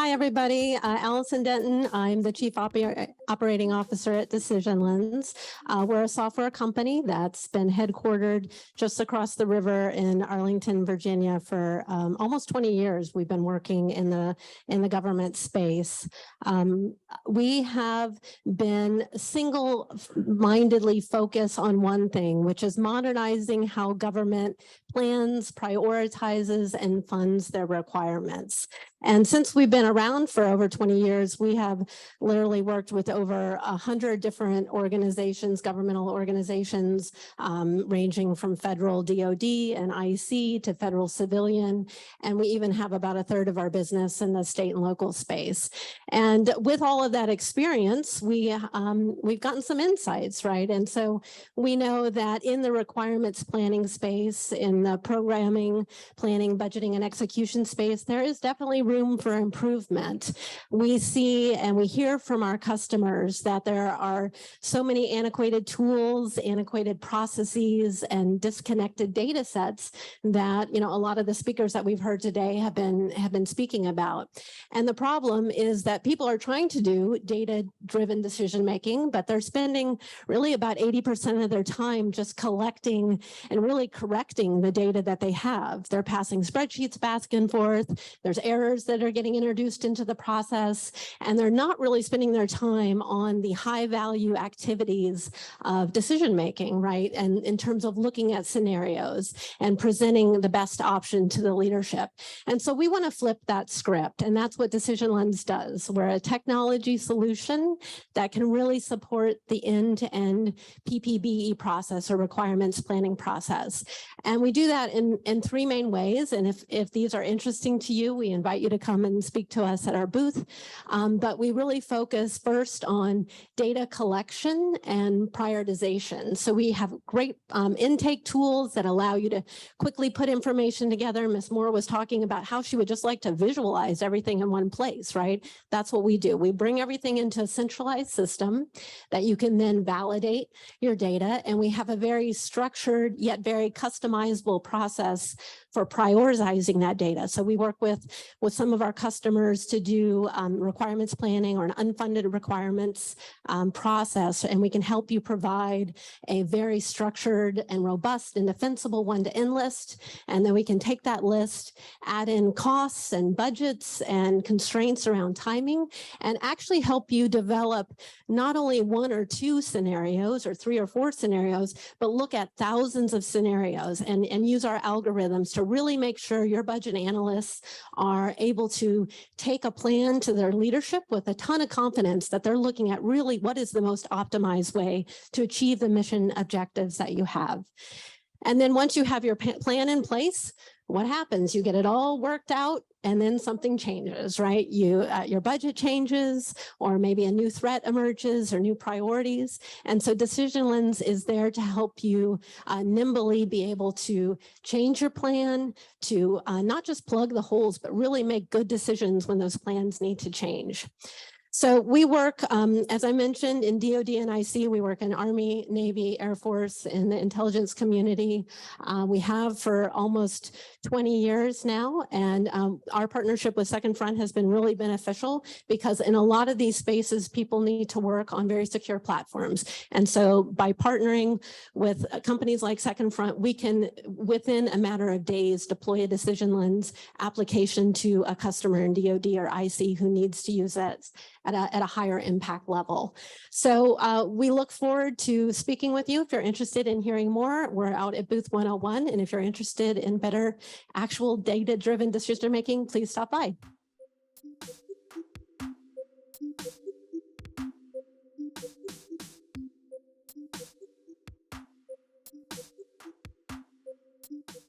Hi, everybody. Allison Denton. I'm the Chief Operating Officer at Decision Lens. We're a software company that's been headquartered just across the river in Arlington, Virginia for almost 20 years. We've been working in the government space. We have been single-mindedly focused on one thing, which is modernizing how government plans, prioritizes, and funds their requirements. And since we've been around for over 20 years, we have literally worked with over 100 different organizations, governmental organizations, ranging from federal DoD and IC to federal civilian. And we even have about a third of our business in the state and local space. And with all of that experience, we've gotten some insights, right? And so we know that in the requirements planning space, in the programming, planning, budgeting, and execution space, there is definitely room for improvement. We see and we hear from our customers that there are so many antiquated tools, antiquated processes, and disconnected data sets that, a lot of the speakers that we've heard today have been speaking about. And the problem is that people are trying to do data-driven decision-making, but they're spending really about 80% of their time just collecting and really correcting the data that they have. They're passing spreadsheets back and forth. There's errors that are getting introduced into the process, and they're not really spending their time on the high value activities of decision making, right? And in terms of looking at scenarios and presenting the best option to the leadership. And so we want to flip that script, and that's what Decision Lens does. We're a technology solution that can really support the end-to-end PPBE process or requirements planning process. And we do that in three main ways. And if these are interesting to you, we invite you to come and speak to us at our booth. But we really focus first on data collection and prioritization. So we have great intake tools that allow you to quickly put information together. Ms. Moore was talking about how she would just like to visualize everything in one place, right? That's what we do. We bring everything into a centralized system that you can then validate your data. And we have a very structured yet very customizable process for prioritizing that data. So we work with some of our customers to do requirements planning or an unfunded requirements process, and we can help you provide a very structured and robust and defensible one-to-end list. And then we can take that list, add in costs and budgets and constraints around timing, and actually help you develop not only one or two scenarios or 3 or 4 scenarios, but look at thousands of scenarios and use our algorithms to really make sure your budget analysts are able to take a plan to their leadership with a ton of confidence that they're looking at really what is the most optimized way to achieve the mission objectives that you have. And then once you have your plan in place, what happens? You get it all worked out, and then something changes, right? Your budget changes, or maybe a new threat emerges or new priorities. And so Decision Lens is there to help you nimbly be able to change your plan, to not just plug the holes, but really make good decisions when those plans need to change. So we work, as I mentioned, in DoD and IC. We work in Army, Navy, Air Force, in the intelligence community. We have for almost 20 years now, and our partnership with Second Front has been really beneficial because in a lot of these spaces, people need to work on very secure platforms. And so by partnering with companies like Second Front, we can, within a matter of days, deploy a Decision Lens application to a customer in DoD or IC who needs to use that at a higher impact level. So we look forward to speaking with you. If you're interested in hearing more, we're out at booth 101. And if you're interested in better actual data-driven decision making, please stop by.